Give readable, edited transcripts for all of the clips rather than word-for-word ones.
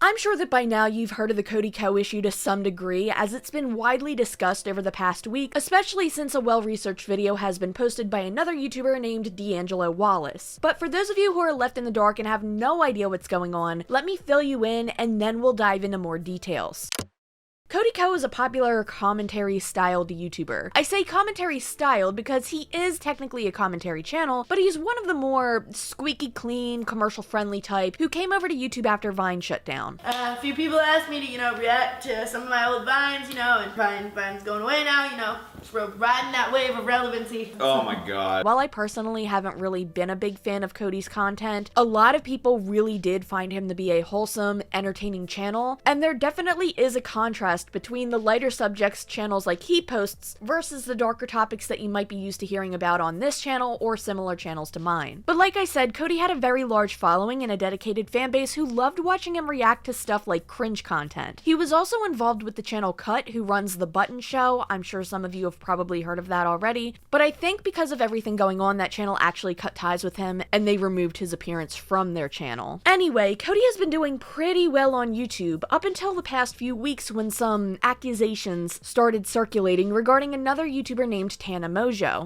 I'm sure that by now you've heard of the Cody Ko issue to some degree, as it's been widely discussed over the past week, especially since a well-researched video has been posted by another YouTuber named Dangelo Wallace. But for those of you who are left in the dark and have no idea what's going on, let me fill you in and then we'll dive into more details. Cody Ko is a popular commentary-styled YouTuber. I say commentary-styled because he is technically a commentary channel, but he's one of the more squeaky clean, commercial-friendly type who came over to YouTube after Vine shut down. A few people asked me to, react to some of my old Vines, and Vine's going away now, just riding that wave of relevancy. Oh my god. While I personally haven't really been a big fan of Cody's content, a lot of people really did find him to be a wholesome, entertaining channel, and there definitely is a contrast between the lighter subjects channels like he posts versus the darker topics that you might be used to hearing about on this channel or similar channels to mine. But like I said, Cody had a very large following and a dedicated fan base who loved watching him react to stuff like cringe content. He was also involved with the channel Cut, who runs The Button Show. I'm sure some of you have probably heard of that already, but I think because of everything going on, that channel actually cut ties with him and they removed his appearance from their channel. Anyway, Cody has been doing pretty well on YouTube up until the past few weeks when some accusations started circulating regarding another YouTuber named Tana.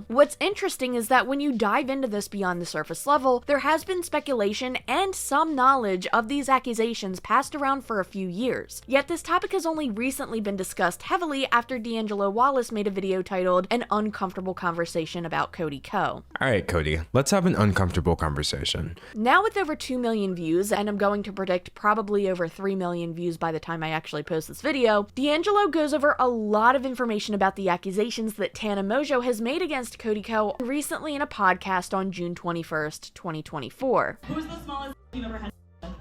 What's interesting is that when you dive into this beyond the surface level, there has been speculation and some knowledge of these accusations passed around for a few years. Yet this topic has only recently been discussed heavily after Dangelo Wallace made a video titled An Uncomfortable Conversation about Cody Ko. Alright Cody, let's have an uncomfortable conversation. Now with over 2 million views, and I'm going to predict probably over 3 million views by the time I actually post this video, Dangelo goes over a lot of information about the accusations that Tana has made against Cody Ko recently in a podcast on June 21st, 2024. Who's the smallest you've ever had?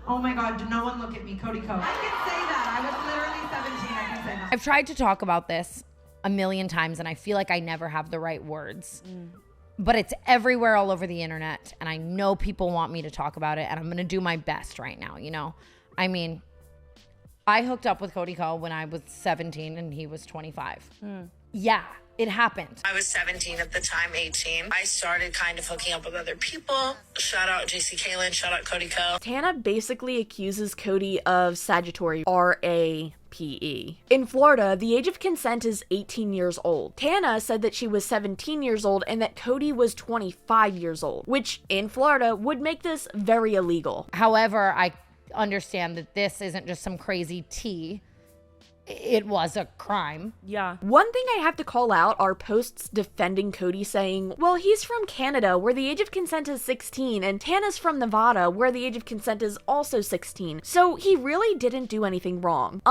Oh my god, did no one look at me, Cody Ko. I can say that. I was literally 17, I can say that. I've tried to talk about this a million times and I feel like I never have the right words. But it's everywhere all over the internet and I know people want me to talk about it and I'm gonna do my best right now, I mean, I hooked up with Cody Ko when I was 17 and he was 25. Yeah, it happened. I was 17 at the time, 18. I started kind of hooking up with other people. Shout out JC Kalen, shout out Cody Ko. Tana basically accuses Cody of Sagittary, R-A-P-E. In Florida, the age of consent is 18 years old. Tana said that she was 17 years old and that Cody was 25 years old, which in Florida would make this very illegal. However, I understand that this isn't just some crazy tea. It was a crime. Yeah. One thing I have to call out are posts defending Cody saying, well, he's from Canada where the age of consent is 16 and Tana's from Nevada where the age of consent is also 16. So he really didn't do anything wrong.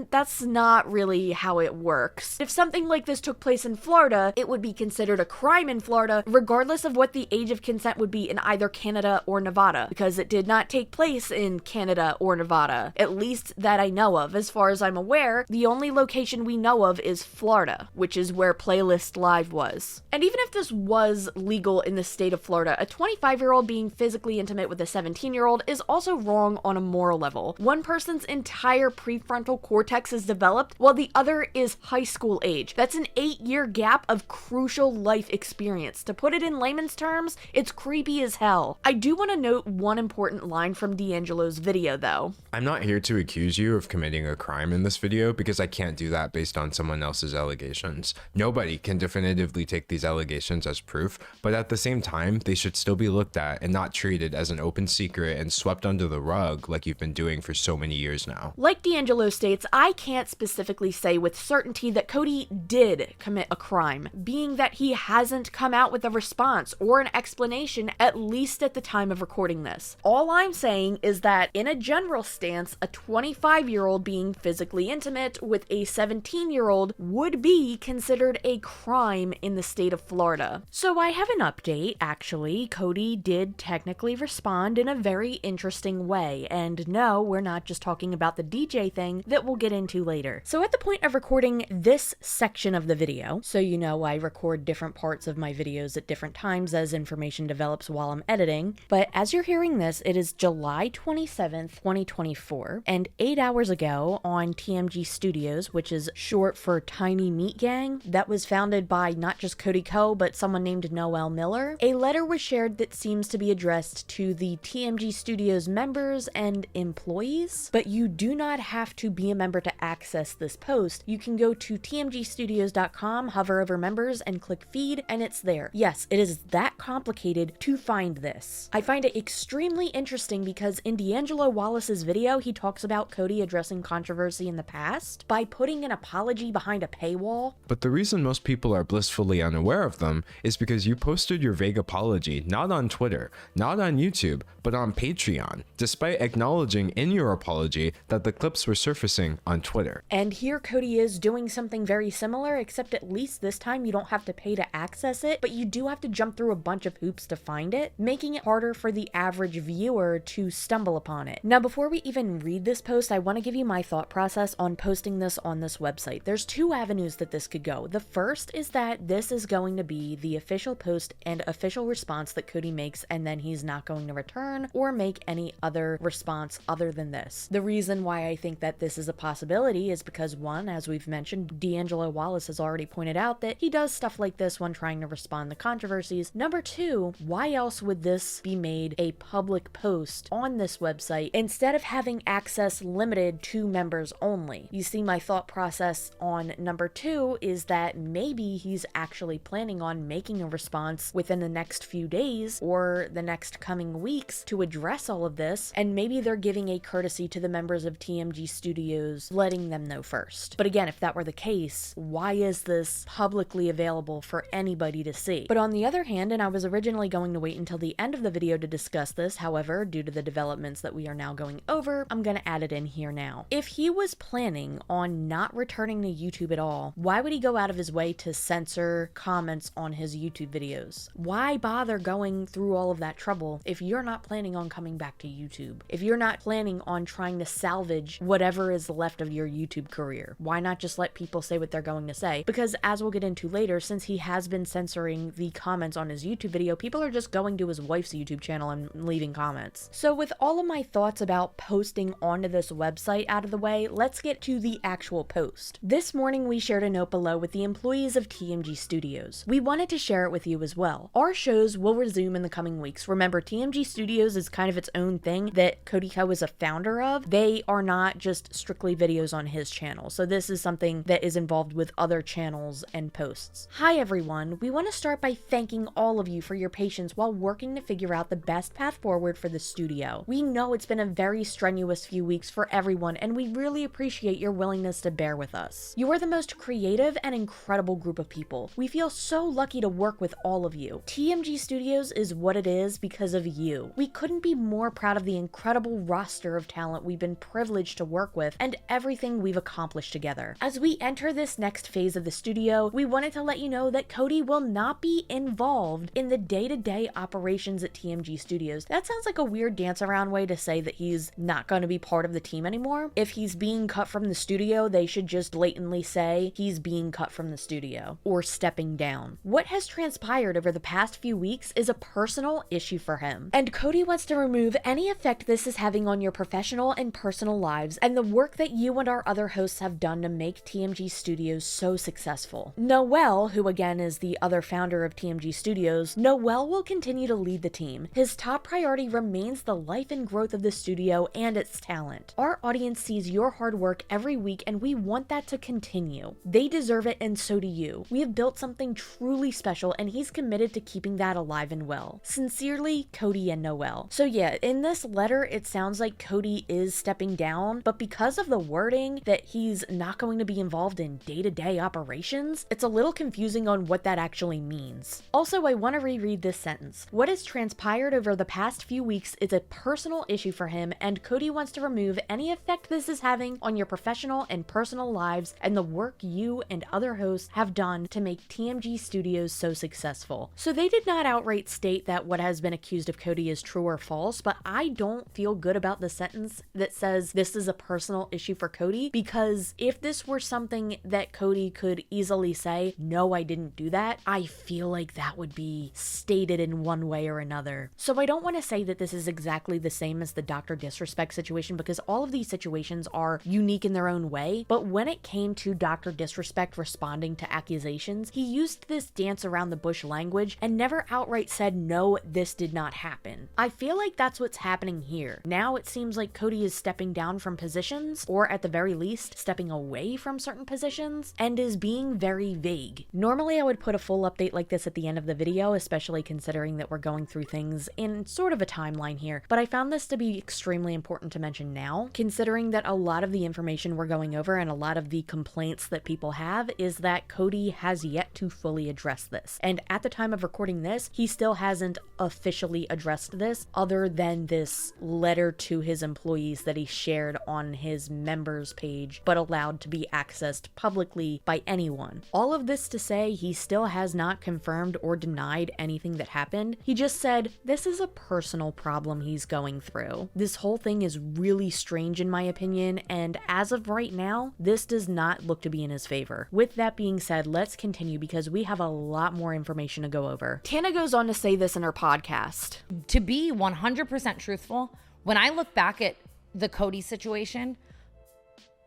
That's not really how it works. If something like this took place in Florida, it would be considered a crime in Florida regardless of what the age of consent would be in either Canada or Nevada, because it did not take place in Canada or Nevada, at least that I know of. As far as I'm aware, the only location we know of is Florida, which is where Playlist Live was. And even if this was legal in the state of Florida, a 25-year-old being physically intimate with a 17-year-old is also wrong on a moral level. One person's entire prefrontal cortex is developed, while the other is high school age. That's an 8-year gap of crucial life experience. To put it in layman's terms, it's creepy as hell. I do want to note one important line from Dangelo's video, though. I'm not here to accuse you of committing a crime in this video because I can't do that based on someone else's allegations. Nobody can definitively take these allegations as proof, but at the same time, they should still be looked at and not treated as an open secret and swept under the rug like you've been doing for so many years now. Like Dangelo states, I can't specifically say with certainty that Cody did commit a crime, being that he hasn't come out with a response or an explanation, at least at the time of recording this. All I'm saying is that in a general stance, a 25-year-old being physically intimate with a 17-year-old would be considered a crime in the state of Florida. So I have an update, actually. Cody did technically respond in a very interesting way, and no, we're not just talking about the DJ thing that we'll get into later. So at the point of recording this section of the video, so you know I record different parts of my videos at different times as information develops while I'm editing, but as you're hearing this, it is July 27th, 2024, and 8 hours ago on TMG Studios, which is short for Tiny Meat Gang, that was founded by not just Cody Ko, but someone named Noel Miller, a letter was shared that seems to be addressed to the TMG Studios members and employees, but you do not have to be a member to access this post. You can go to tmgstudios.com, hover over members, and click feed, and it's there. Yes, it is that complicated to find this. I find it extremely interesting because in Dangelo Wallace's video, he talks about Cody addressing controversy in the past by putting an apology behind a paywall. But the reason most people are blissfully unaware of them is because you posted your vague apology not on Twitter, not on YouTube, but on Patreon, despite acknowledging in your apology that the clips were surfacing on Twitter. And here Cody is doing something very similar, except at least this time you don't have to pay to access it, but you do have to jump through a bunch of hoops to find it, making it harder for the average viewer to stumble upon it. Now, before we even read this post, I want to give you my thought process on posting this on this website. There's two avenues that this could go. The first is that this is going to be the official post and official response that Cody makes, and then he's not going to return or make any other response other than this. The reason why I think that this is a possibility is because, one, as we've mentioned, Dangelo Wallace has already pointed out that he does stuff like this when trying to respond to controversies. Number two, why else would this be made a public post on this website instead of having access limited to members only? You see, my thought process on number two is that maybe he's actually planning on making a response within the next few days or the next coming weeks to address all of this, and maybe they're giving a courtesy to the members of TMG Studios, letting them know first. But again, if that were the case, why is this publicly available for anybody to see? But on the other hand, and I was originally going to wait until the end of the video to discuss this, however, due to the developments that we are now going over, I'm going to add it in here now. If he was planning on not returning to YouTube at all, why would he go out of his way to censor comments on his YouTube videos? Why bother going through all of that trouble if you're not planning on coming back to YouTube? If you're not planning on trying to salvage whatever is left of your YouTube career, why not just let people say what they're going to say? Because as we'll get into later, since he has been censoring the comments on his YouTube video, people are just going to his wife's YouTube channel and leaving comments. So with all of my thoughts about posting onto this website out of the way, let's get to the actual post. This morning we shared a note below with the employees of TMG Studios. We wanted to share it with you as well. Our shows will resume in the coming weeks. Remember, TMG Studios is kind of its own thing that Cody Ko is a founder of. They are not just strictly videos on his channel. So this is something that is involved with other channels and posts. Hi everyone. We want to start by thanking all of you for your patience while working to figure out the best path forward for the studio. We know it's been a very strenuous few weeks for everyone, and we really appreciate your willingness to bear with us. You are the most creative and incredible group of people. We feel so lucky to work with all of you. TMG Studios is what it is because of you. We couldn't be more proud of the incredible roster of talent we've been privileged to work with and everything we've accomplished together. As we enter this next phase of the studio, we wanted to let you know that Cody will not be involved in the day-to-day operations at TMG Studios. That sounds like a weird dance-around way to say that he's not going to be part of the team anymore. If he's being cut from the studio, they should just blatantly say he's being cut from the studio or stepping down. What has transpired over the past few weeks is a personal issue for him, and Cody wants to remove any effect this is having on your professional and personal lives and the work that you and our other hosts have done to make TMG Studios so successful. Noel, who again is the other founder of TMG Studios, Noel will continue to lead the team. His top priority remains the life and growth of the studio and its talent. Our audience sees your hard work every week, and we want that to continue. They deserve it, and so do you. We have built something truly special, and he's committed to keeping that alive and well. Sincerely, Cody and Noel. So yeah, in this letter, it sounds like Cody is stepping down, but because of the wording that he's not going to be involved in day-to-day operations, it's a little confusing on what that actually means. Also, I want to reread this sentence. What has transpired over the past few weeks is a personal issue for him, and Cody wants to remove any effect this is having on your professional and personal lives and the work you and other hosts have done to make TMG Studios so successful. So they did not outright state that what has been accused of Cody is true or false, but I don't feel good about the sentence that says this is a personal issue for Cody, because if this were something that Cody could easily say, no, I didn't do that, I feel like that would be stated in one way or another. So I don't want to say that this is exactly the same as the Dr. Disrespect situation, because all of these situations are unique in their own way, but when it came to Dr. Disrespect responding to accusations, he used this dance around the bush language and never outright said, no, this did not happen. I feel like that's what's happening here. Now it seems like Cody is stepping down from positions, or at the very least, stepping away from certain positions, and is being very vague. Normally I would put a full update like this at the end of the video, especially considering that we're going through things in sort of a timeline here, but I found this to be extremely important to mention now, considering that a lot of the information we're going over and a lot of the complaints that people have is that Cody has yet to fully address this. And at the time of recording this, he still hasn't officially addressed this other than this letter to his employees that he shared on his members page, but allowed to be accessed publicly by anyone. All of this to say, he still has not confirmed or denied anything that happened. He just said, this is a personal problem he's going through. This whole thing is really strange in my opinion, and as of right now, this does not look to be in his favor. With that being said, let's continue because we have a lot more information to go over. Tana goes on to say this in her podcast. To be 100% truthful, when I look back at the Cody situation,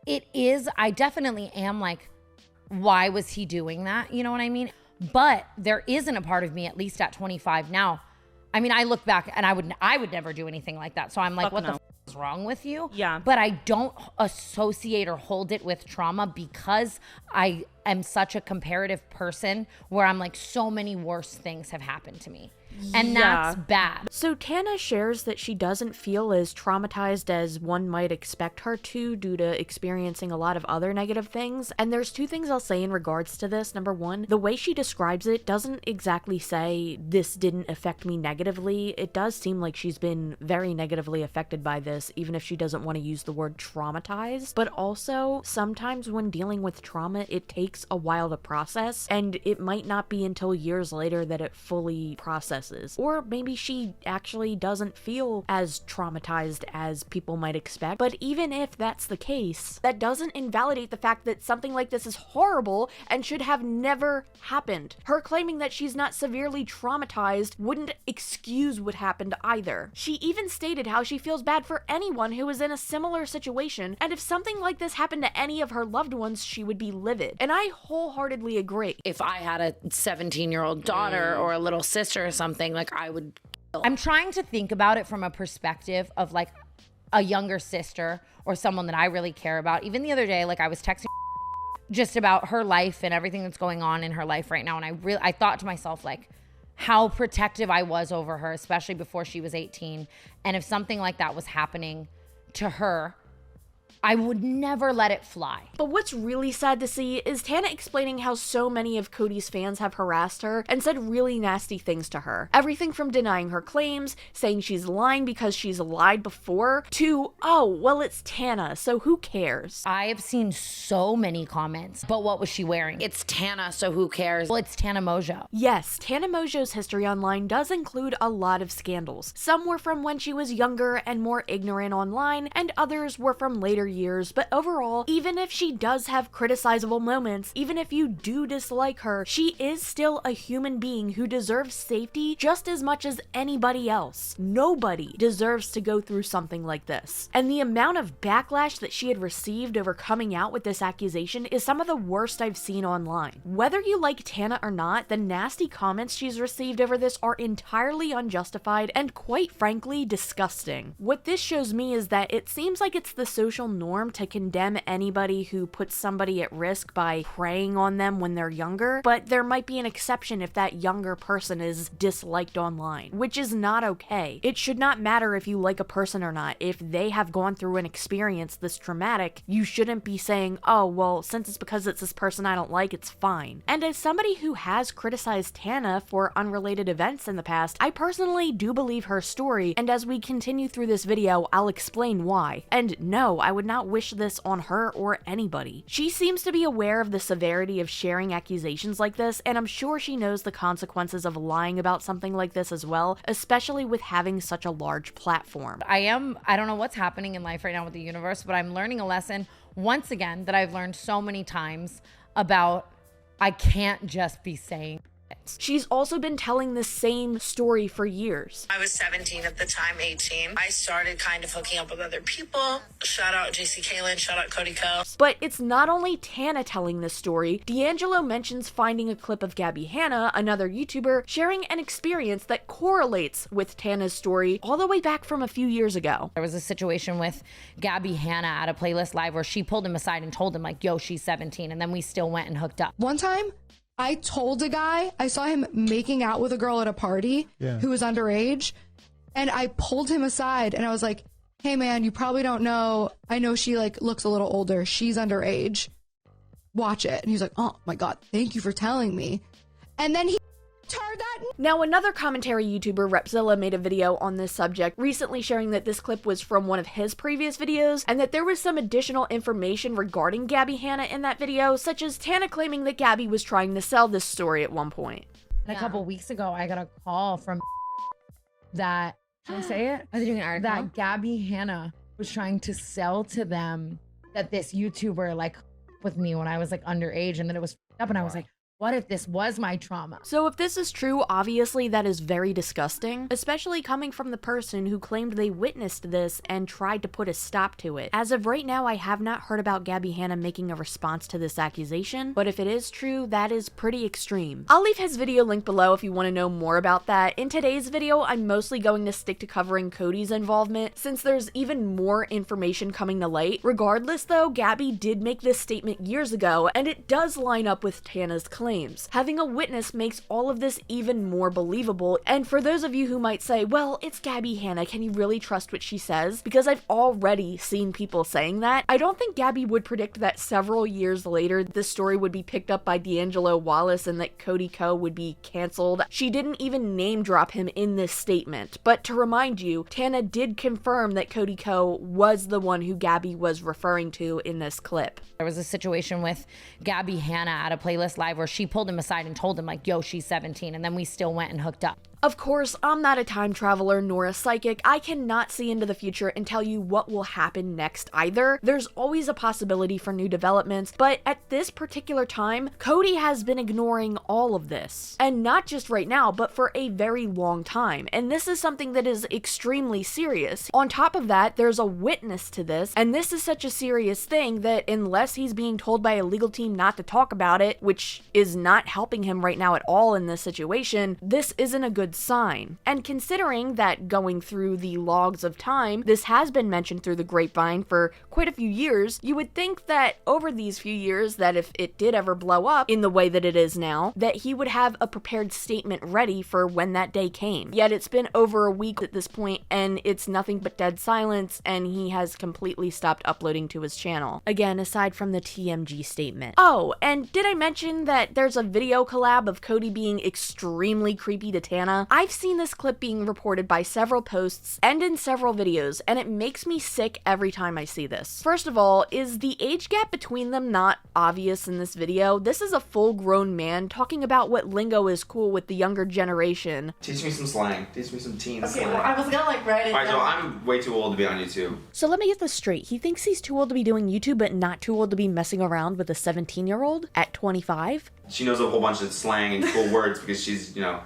I definitely am like, why was he doing that? You know what I mean? But there isn't a part of me, at least at 25 now. I mean, I look back and I would never do anything like that. So I'm like, what the f is wrong with you? Yeah. But I don't associate or hold it with trauma because I am such a comparative person where I'm like, so many worse things have happened to me. And that's bad. So Tana shares that she doesn't feel as traumatized as one might expect her to due to experiencing a lot of other negative things. And there's two things I'll say in regards to this. Number one, the way she describes it doesn't exactly say this didn't affect me negatively. It does seem like she's been very negatively affected by this, even if she doesn't want to use the word traumatized. But also, sometimes when dealing with trauma, it takes a while to process, and it might not be until years later that it fully processes. Or maybe she actually doesn't feel as traumatized as people might expect. But even if that's the case, that doesn't invalidate the fact that something like this is horrible and should have never happened. Her claiming that she's not severely traumatized wouldn't excuse what happened either. She even stated how she feels bad for anyone who is in a similar situation, and if something like this happened to any of her loved ones, she would be livid. And I wholeheartedly agree. If I had a 17-year-old daughter or a little sister or something, like I would. I'm trying to think about it from a perspective of like a younger sister or someone that I really care about. Even the other day, like I was texting just about her life and everything that's going on in her life right now. And I thought to myself, like, how protective I was over her, especially before she was 18. And if something like that was happening to her, I would never let it fly. But what's really sad to see is Tana explaining how so many of Cody's fans have harassed her and said really nasty things to her. Everything from denying her claims, saying she's lying because she's lied before, to, oh, well, it's Tana, so who cares? I have seen so many comments, but what was she wearing? It's Tana, so who cares? Well, it's Tana Mojo. Yes, Tana Mojo's history online does include a lot of scandals. Some were from when she was younger and more ignorant online, and others were from later years, but overall, even if she does have criticizable moments, even if you do dislike her, she is still a human being who deserves safety just as much as anybody else. Nobody deserves to go through something like this. And the amount of backlash that she had received over coming out with this accusation is some of the worst I've seen online. Whether you like Tana or not, the nasty comments she's received over this are entirely unjustified and quite frankly disgusting. What this shows me is that it seems like it's the social norm to condemn anybody who puts somebody at risk by preying on them when they're younger, but there might be an exception if that younger person is disliked online, which is not okay. It should not matter if you like a person or not. If they have gone through an experience this traumatic, you shouldn't be saying, oh, well, since it's because it's this person I don't like, it's fine. And as somebody who has criticized Tana for unrelated events in the past, I personally do believe her story, and as we continue through this video, I'll explain why. And no, I would not wish this on her or anybody. She seems to be aware of the severity of sharing accusations like this, and I'm sure she knows the consequences of lying about something like this as well, especially with having such a large platform. I don't know what's happening in life right now with the universe, but I'm learning a lesson once again that I've learned so many times about I can't just be saying She's also been telling the same story for years. I was 17 at the time, 18. I started kind of hooking up with other people. Shout out JC Kalen, shout out Cody Ko. But it's not only Tana telling this story. Dangelo mentions finding a clip of Gabby Hanna, another YouTuber, sharing an experience that correlates with Tana's story all the way back from a few years ago. There was a situation with Gabby Hanna at a Playlist Live where she pulled him aside and told him like, yo, she's 17. And then we still went and hooked up. One time, I told a guy, I saw him making out with a girl at a party who was underage, and I pulled him aside and I was like, hey man, you probably don't know, I know she like looks a little older, she's underage, watch it. And he's like, oh my God, thank you for telling me. And then he heard that. Now, another commentary YouTuber, Repzilla, made a video on this subject, recently sharing that this clip was from one of his previous videos, and that there was some additional information regarding Gabby Hanna in that video, such as Tana claiming that Gabby was trying to sell this story at one point. And a couple weeks ago, I got a call from that, can I say it? Are they doing an article? That Gabby Hanna was trying to sell to them that this YouTuber like with me when I was like underage, and then it was up, and I was like, what if this was my trauma? So if this is true, obviously that is very disgusting, especially coming from the person who claimed they witnessed this and tried to put a stop to it. As of right now, I have not heard about Gabby Hanna making a response to this accusation, but if it is true, that is pretty extreme. I'll leave his video linked below if you want to know more about that. In today's video, I'm mostly going to stick to covering Cody's involvement, since there's even more information coming to light. Regardless though, Gabby did make this statement years ago, and it does line up with Tana's claims. Having a witness makes all of this even more believable, and for those of you who might say, well, it's Gabby Hanna, can you really trust what she says? Because I've already seen people saying that. I don't think Gabby would predict that several years later this story would be picked up by Dangelo, Wallace, and that Cody Ko would be cancelled. She didn't even name drop him in this statement, but to remind you, Tana did confirm that Cody Ko was the one who Gabby was referring to in this clip. There was a situation with Gabby Hanna at a Playlist Live where she pulled him aside and told him like, yo, she's 17. And then we still went and hooked up. Of course, I'm not a time traveler nor a psychic. I cannot see into the future and tell you what will happen next either. There's always a possibility for new developments, but at this particular time, Cody has been ignoring all of this. And not just right now, but for a very long time. And this is something that is extremely serious. On top of that, there's a witness to this, and this is such a serious thing that unless he's being told by a legal team not to talk about it, which is not helping him right now at all in this situation, this isn't a good sign. And considering that going through the logs of time, this has been mentioned through the grapevine for quite a few years, you would think that over these few years, that if it did ever blow up in the way that it is now, that he would have a prepared statement ready for when that day came. Yet it's been over a week at this point, and it's nothing but dead silence, and he has completely stopped uploading to his channel. Again, aside from the TMG statement. Oh, and did I mention that there's a video collab of Cody being extremely creepy to Tana? I've seen this clip being reported by several posts and in several videos, and it makes me sick every time I see this. First of all, is the age gap between them not obvious in this video? This is a full-grown man talking about what lingo is cool with the younger generation. Teach me some slang. Teach me some teen Okay, slang. well, I was gonna like write it Alright, so down. I'm way too old to be on YouTube. So let me get this straight. He thinks he's too old to be doing YouTube, but not too old to be messing around with a 17-year-old at 25? She knows a whole bunch of slang and cool words because she's, you know,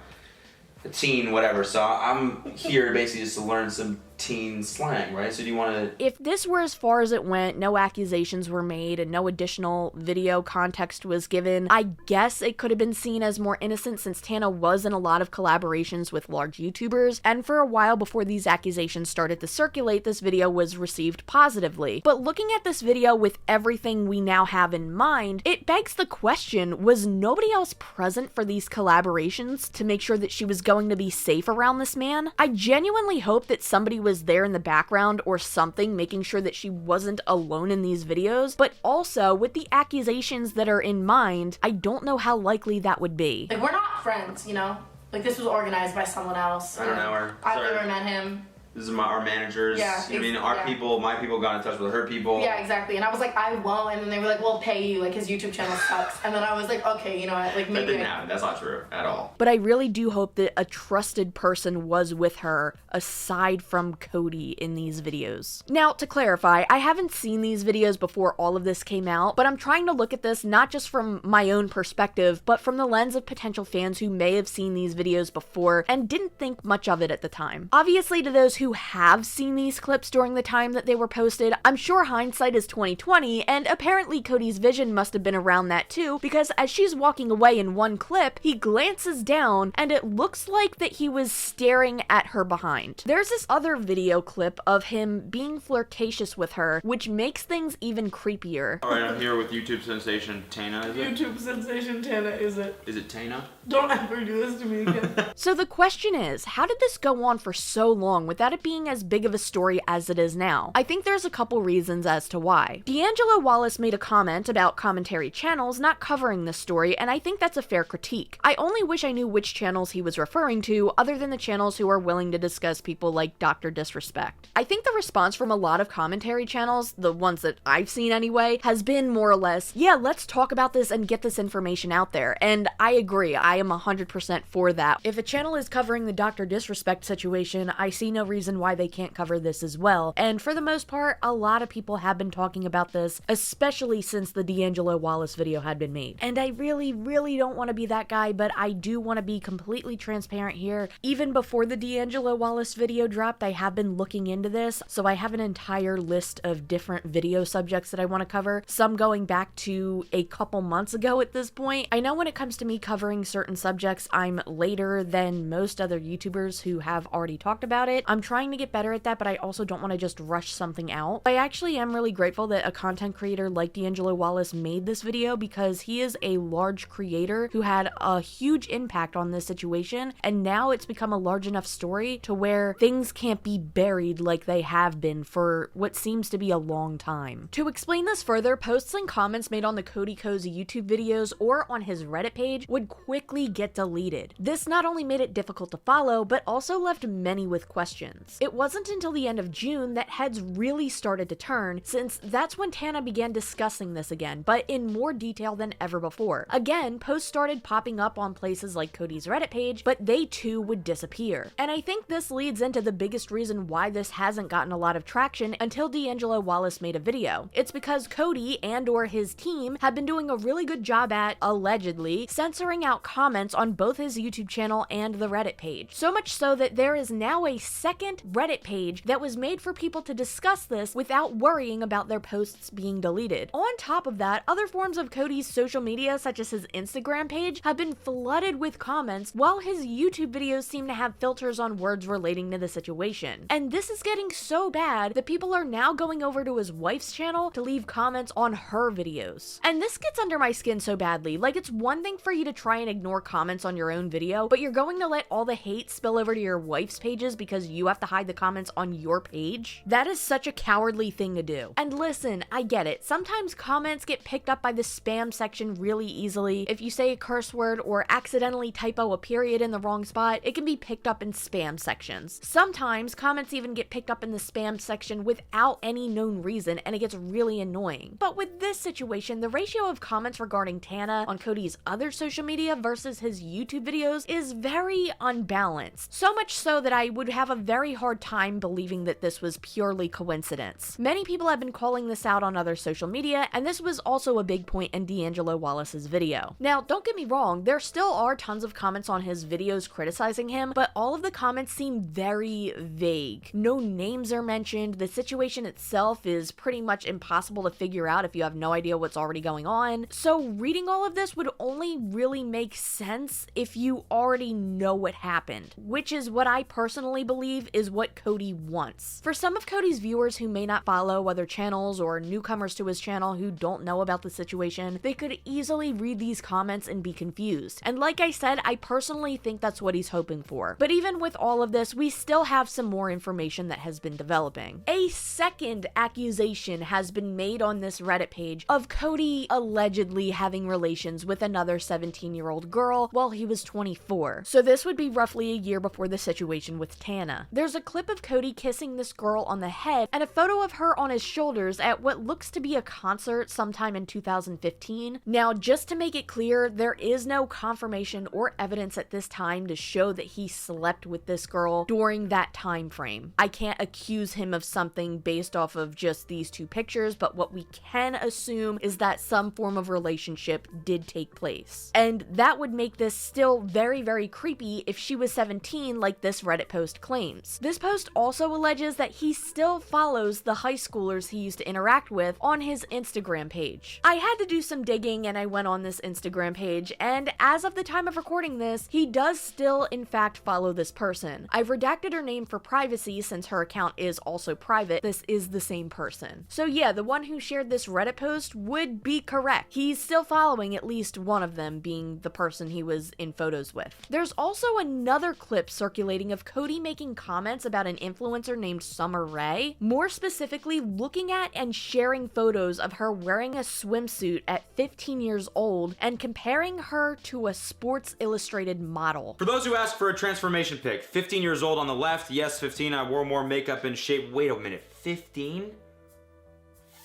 a teen, whatever. So I'm here basically just to learn some teen slang, right? So do you want to... If this were as far as it went, no accusations were made and no additional video context was given, I guess it could have been seen as more innocent since Tana was in a lot of collaborations with large YouTubers, and for a while before these accusations started to circulate, this video was received positively. But looking at this video with everything we now have in mind, it begs the question, was nobody else present for these collaborations to make sure that she was going to be safe around this man? I genuinely hope that somebody was there in the background or something, making sure that she wasn't alone in these videos, but also with the accusations that are in mind, I don't know how likely that would be. Like, we're not friends, you know? Like, this was organized by someone else. I don't know her. I've Sorry. never met him. This is our managers. Yeah, I mean, our people, my people got in touch with her people. Yeah, exactly. And I was like, I won't. And then they were like, we'll pay you. Like, his YouTube channel sucks. And then I was like, okay, you know what? Like, That maybe. didn't happen. That's not true at all. But I really do hope that a trusted person was with her aside from Cody in these videos. Now, to clarify, I haven't seen these videos before all of this came out, but I'm trying to look at this not just from my own perspective, but from the lens of potential fans who may have seen these videos before and didn't think much of it at the time. Obviously, to those who have seen these clips during the time that they were posted, I'm sure hindsight is 20/20, and apparently Cody's vision must have been around that too, because as she's walking away in one clip, he glances down and it looks like that he was staring at her behind. There's this other video clip of him being flirtatious with her, which makes things even creepier. All right, I'm here with YouTube sensation Tana, is it? YouTube sensation Tana, is it? Is it Tana? Don't ever do this to me again. So the question is, how did this go on for so long without it being as big of a story as it is now? I think there's a couple reasons as to why. Dangelo Wallace made a comment about commentary channels not covering this story, and I think that's a fair critique. I only wish I knew which channels he was referring to, other than the channels who are willing to discuss people like Dr. Disrespect. I think the response from a lot of commentary channels, the ones that I've seen anyway, has been more or less, yeah, let's talk about this and get this information out there. And I agree, I am 100% for that. If a channel is covering the Dr. Disrespect situation, I see no reason why they can't cover this as well. And for the most part, a lot of people have been talking about this, especially since the Dangelo Wallace video had been made. And I really, really don't want to be that guy, but I do want to be completely transparent here. Even before the Dangelo Wallace video dropped, I have been looking into this, so I have an entire list of different video subjects that I want to cover, some going back to a couple months ago at this point. I know when it comes to me covering certain subjects, I'm later than most other YouTubers who have already talked about it. I'm trying to get better at that, but I also don't want to just rush something out. I actually am really grateful that a content creator like Dangelo Wallace made this video, because he is a large creator who had a huge impact on this situation, and now it's become a large enough story to where things can't be buried like they have been for what seems to be a long time. To explain this further, posts and comments made on the Cody Ko's YouTube videos or on his Reddit page would quickly get deleted. This not only made it difficult to follow, but also left many with questions. It wasn't until the end of June that heads really started to turn, since that's when Tana began discussing this again, but in more detail than ever before. Again, posts started popping up on places like Cody's Reddit page, but they too would disappear. And I think this leads into the biggest reason why this hasn't gotten a lot of traction until Dangelo Wallace made a video. It's because Cody and or his team have been doing a really good job at, allegedly, censoring out comments on both his YouTube channel and the Reddit page. So much so that there is now a second Reddit page that was made for people to discuss this without worrying about their posts being deleted. On top of that, other forms of Cody's social media, such as his Instagram page, have been flooded with comments, while his YouTube videos seem to have filters on words relating to the situation. And this is getting so bad that people are now going over to his wife's channel to leave comments on her videos. And this gets under my skin so badly. Like, it's one thing for you to try and ignore comments on your own video, but you're going to let all the hate spill over to your wife's pages because you have to hide the comments on your page? That is such a cowardly thing to do. And listen, I get it. Sometimes comments get picked up by the spam section really easily. If you say a curse word or accidentally typo a period in the wrong spot, it can be picked up in spam sections. Sometimes comments even get picked up in the spam section without any known reason, and it gets really annoying. But with this situation, the ratio of comments regarding Tana on Cody's other social media versus his YouTube videos is very unbalanced. So much so that I would have a very hard time believing that this was purely coincidence. Many people have been calling this out on other social media, and this was also a big point in Dangelo Wallace's video. Now, don't get me wrong, there still are tons of comments on his videos criticizing him, but all of the comments seem very vague. No names are mentioned, the situation itself is pretty much impossible to figure out if you have no idea what's already going on. So reading all of this would only really make sense if you already know what happened, which is what I personally believe is what Cody wants. For some of Cody's viewers who may not follow other channels or newcomers to his channel who don't know about the situation, they could easily read these comments and be confused. And like I said, I personally think that's what he's hoping for. But even with all of this, we still have some more information that has been developing. A second accusation has been made on this Reddit page of Cody allegedly having relations with another 17-year-old girl while he was 24. So this would be roughly a year before the situation with Tana. There's There's a clip of Cody kissing this girl on the head and a photo of her on his shoulders at what looks to be a concert sometime in 2015. Now, just to make it clear, there is no confirmation or evidence at this time to show that he slept with this girl during that time frame. I can't accuse him of something based off of just these two pictures, but what we can assume is that some form of relationship did take place. And that would make this still very, very creepy if she was 17 like this Reddit post claims. This post also alleges that he still follows the high schoolers he used to interact with on his Instagram page. I had to do some digging and I went on this Instagram page, and as of the time of recording this, he does still in fact follow this person. I've redacted her name for privacy since her account is also private. This is the same person. So yeah, the one who shared this Reddit post would be correct. He's still following at least one of them, being the person he was in photos with. There's also another clip circulating of Cody making comments about an influencer named Summer Rae, more specifically looking at and sharing photos of her wearing a swimsuit at 15 years old and comparing her to a Sports Illustrated model. For those who ask for a transformation pic, 15 years old on the left, yes, 15, I wore more makeup and shape. Wait a minute, 15?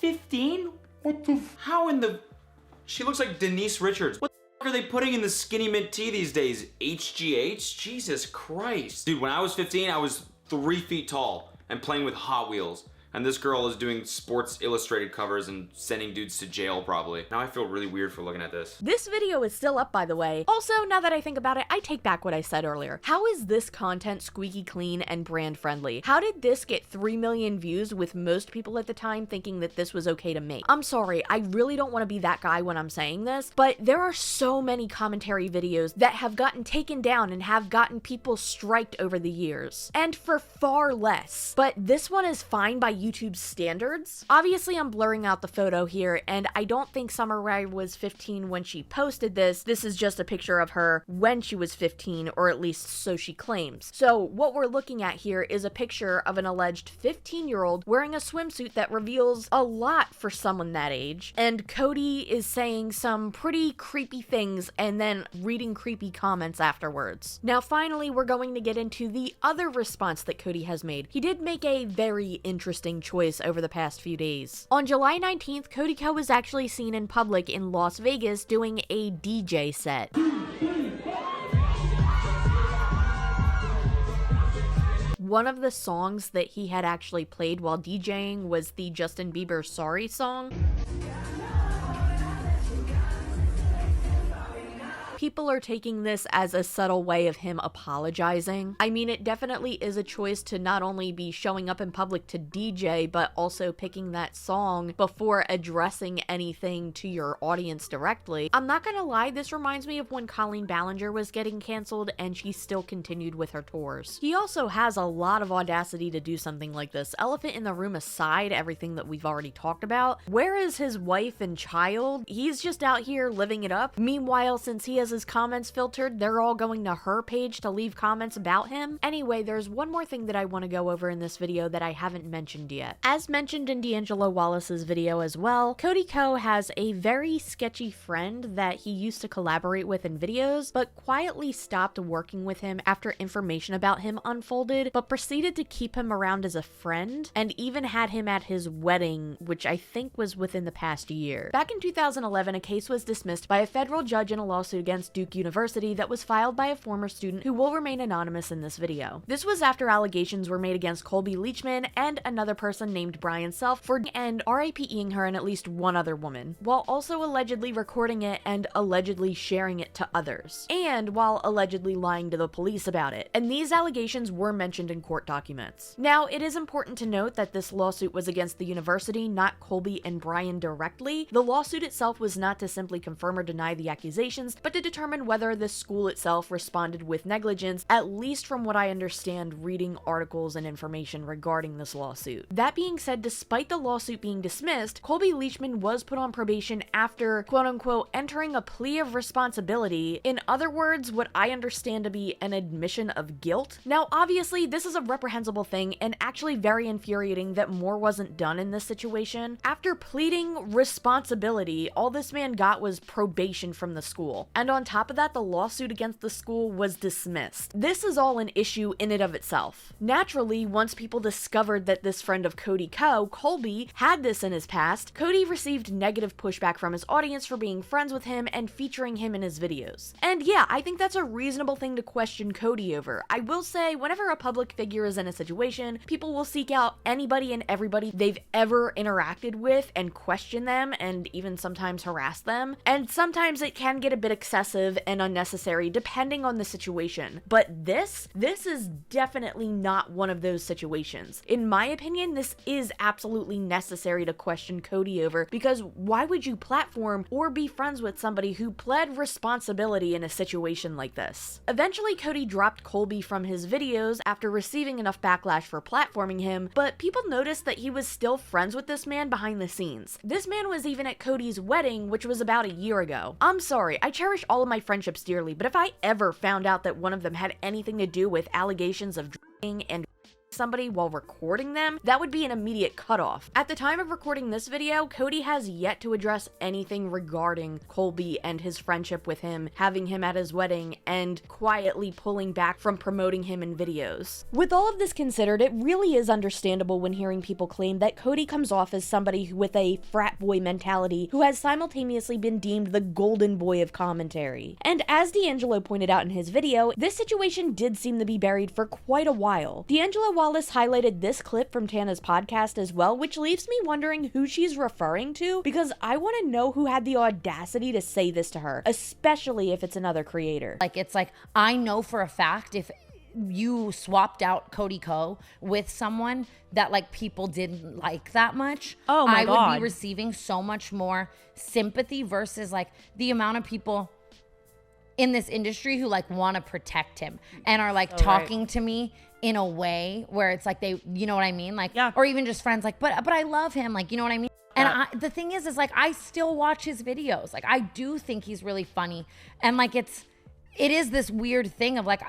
15? What the How in the... She looks like Denise Richards. What the are they putting in the skinny mint tea these days? HGH? Jesus Christ. Dude, when I was 15, I was 3 feet tall and playing with Hot Wheels. And this girl is doing Sports Illustrated covers and sending dudes to jail probably. Now I feel really weird for looking at this. This video is still up, by the way. Also, now that I think about it, I take back what I said earlier. How is this content squeaky clean and brand friendly? How did this get 3 million views with most people at the time thinking that this was okay to make? I'm sorry, I really don't want to be that guy when I'm saying this, but there are so many commentary videos that have gotten taken down and have gotten people striked over the years. And for far less. But this one is fine by YouTube standards. Obviously, I'm blurring out the photo here, and I don't think Summer Rae was 15 when she posted this. This is just a picture of her when she was 15, or at least so she claims. So what we're looking at here is a picture of an alleged 15-year-old wearing a swimsuit that reveals a lot for someone that age, and Cody is saying some pretty creepy things and then reading creepy comments afterwards. Now finally, we're going to get into the other response that Cody has made. He did make a very interesting choice over the past few days. On July 19th, Cody Ko was actually seen in public in Las Vegas doing a DJ set. One of the songs that he had actually played while DJing was the Justin Bieber Sorry song. People are taking this as a subtle way of him apologizing. I mean, it definitely is a choice to not only be showing up in public to DJ, but also picking that song before addressing anything to your audience directly. I'm not gonna lie, this reminds me of when Colleen Ballinger was getting canceled and she still continued with her tours. He also has a lot of audacity to do something like this. Elephant in the room aside, everything that we've already talked about, where is his wife and child? He's just out here living it up. Meanwhile, since he has his comments filtered, they're all going to her page to leave comments about him. Anyway, there's one more thing that I want to go over in this video that I haven't mentioned yet. As mentioned in Dangelo Wallace's video as well, Cody Ko has a very sketchy friend that he used to collaborate with in videos, but quietly stopped working with him after information about him unfolded, but proceeded to keep him around as a friend, and even had him at his wedding, which I think was within the past year. Back in 2011, a case was dismissed by a federal judge in a lawsuit against Duke University that was filed by a former student who will remain anonymous in this video. This was after allegations were made against Colby Leachman and another person named Brian Selford and RIP-ing her and at least one other woman, while also allegedly recording it and allegedly sharing it to others, and while allegedly lying to the police about it. And these allegations were mentioned in court documents. Now, it is important to note that this lawsuit was against the university, not Colby and Brian directly. The lawsuit itself was not to simply confirm or deny the accusations, but to determine whether the school itself responded with negligence, at least from what I understand reading articles and information regarding this lawsuit. That being said, despite the lawsuit being dismissed, Colby Leachman was put on probation after, quote-unquote, entering a plea of responsibility. In other words, what I understand to be an admission of guilt. Now, obviously, this is a reprehensible thing and actually very infuriating that more wasn't done in this situation. After pleading responsibility, all this man got was probation from the school. And on top of that, the lawsuit against the school was dismissed. This is all an issue in and of itself. Naturally, once people discovered that this friend of Cody Ko, Colby, had this in his past, Cody received negative pushback from his audience for being friends with him and featuring him in his videos. And yeah, I think that's a reasonable thing to question Cody over. I will say, whenever a public figure is in a situation, people will seek out anybody and everybody they've ever interacted with and question them and even sometimes harass them. And sometimes it can get a bit excessive and unnecessary depending on the situation. But this is definitely not one of those situations. In my opinion, this is absolutely necessary to question Cody over, because why would you platform or be friends with somebody who pled responsibility in a situation like this? Eventually, Cody dropped Colby from his videos after receiving enough backlash for platforming him, but people noticed that he was still friends with this man behind the scenes. This man was even at Cody's wedding, which was about a year ago. I'm sorry, I cherish all of my friendships dearly, but if I ever found out that one of them had anything to do with allegations of drinking and somebody while recording them, that would be an immediate cutoff. At the time of recording this video, Cody has yet to address anything regarding Colby and his friendship with him, having him at his wedding, and quietly pulling back from promoting him in videos. With all of this considered, it really is understandable when hearing people claim that Cody comes off as somebody with a frat boy mentality who has simultaneously been deemed the golden boy of commentary. And as Dangelo pointed out in his video, this situation did seem to be buried for quite a while. Dangelo Wallace highlighted this clip from Tana's podcast as well, which leaves me wondering who she's referring to, because I want to know who had the audacity to say this to her, especially if it's another creator. It's like, I know for a fact if you swapped out Cody Ko with someone that like people didn't like that much, oh my God, would be receiving so much more sympathy versus like the amount of people in this industry who like want to protect him and are like talking to me in a way where it's like they, you know what I mean? Like, yeah. Or even just friends like, but I love him. Like, you know what I mean? And the thing is like, I still watch his videos. Like, I do think he's really funny. And like, it is this weird thing of like,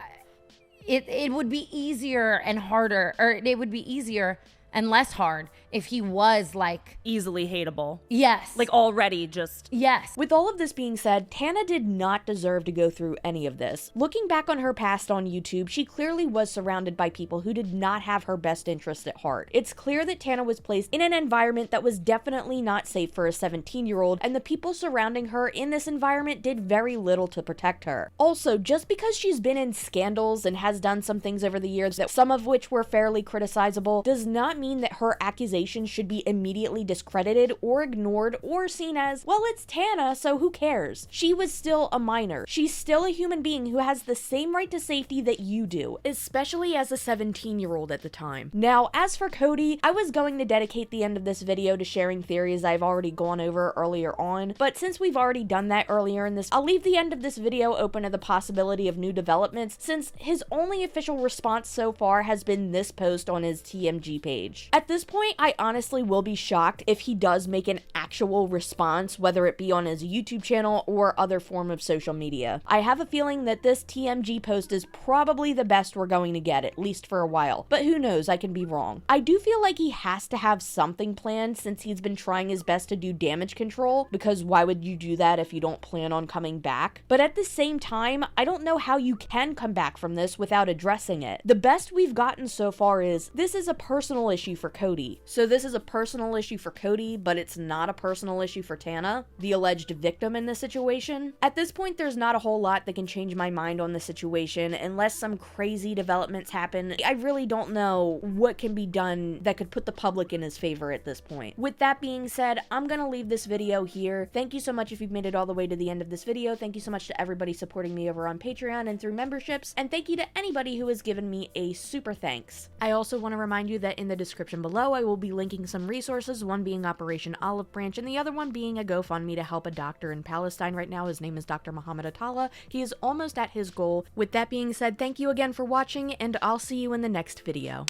it would be easier and harder, or it would be easier and less hard if he was like easily hateable. Yes. Like already just. Yes. With all of this being said, Tana did not deserve to go through any of this. Looking back on her past on YouTube, she clearly was surrounded by people who did not have her best interest at heart. It's clear that Tana was placed in an environment that was definitely not safe for a 17-year-old, and the people surrounding her in this environment did very little to protect her. Also, just because she's been in scandals and has done some things over the years, that some of which were fairly criticizable, does not mean that her accusations should be immediately discredited or ignored or seen as, well, it's Tana, so who cares? She was still a minor. She's still a human being who has the same right to safety that you do, especially as a 17-year-old at the time. Now, as for Cody, I was going to dedicate the end of this video to sharing theories I've already gone over earlier on, but since we've already done that earlier in this, I'll leave the end of this video open to the possibility of new developments, since his only official response so far has been this post on his TMG page. At this point, I honestly will be shocked if he does make an actual response, whether it be on his YouTube channel or other form of social media. I have a feeling that this TMG post is probably the best we're going to get, at least for a while, but who knows, I can be wrong. I do feel like he has to have something planned, since he's been trying his best to do damage control, because why would you do that if you don't plan on coming back? But at the same time, I don't know how you can come back from this without addressing it. The best we've gotten so far is, this is a personal issue for Cody. So this is a personal issue for Cody, but it's not a personal issue for Tana, the alleged victim in this situation. At this point, there's not a whole lot that can change my mind on the situation unless some crazy developments happen. I really don't know what can be done that could put the public in his favor at this point. With that being said, I'm gonna leave this video here. Thank you so much if you've made it all the way to the end of this video. Thank you so much to everybody supporting me over on Patreon and through memberships, and thank you to anybody who has given me a super thanks. I also want to remind you that in the description below, I will be linking some resources, one being Operation Olive Branch and the other one being a GoFundMe to help a doctor in Palestine right now. His name is Dr. Muhammad Atala. He is almost at his goal. With that being said, thank you again for watching, and I'll see you in the next video.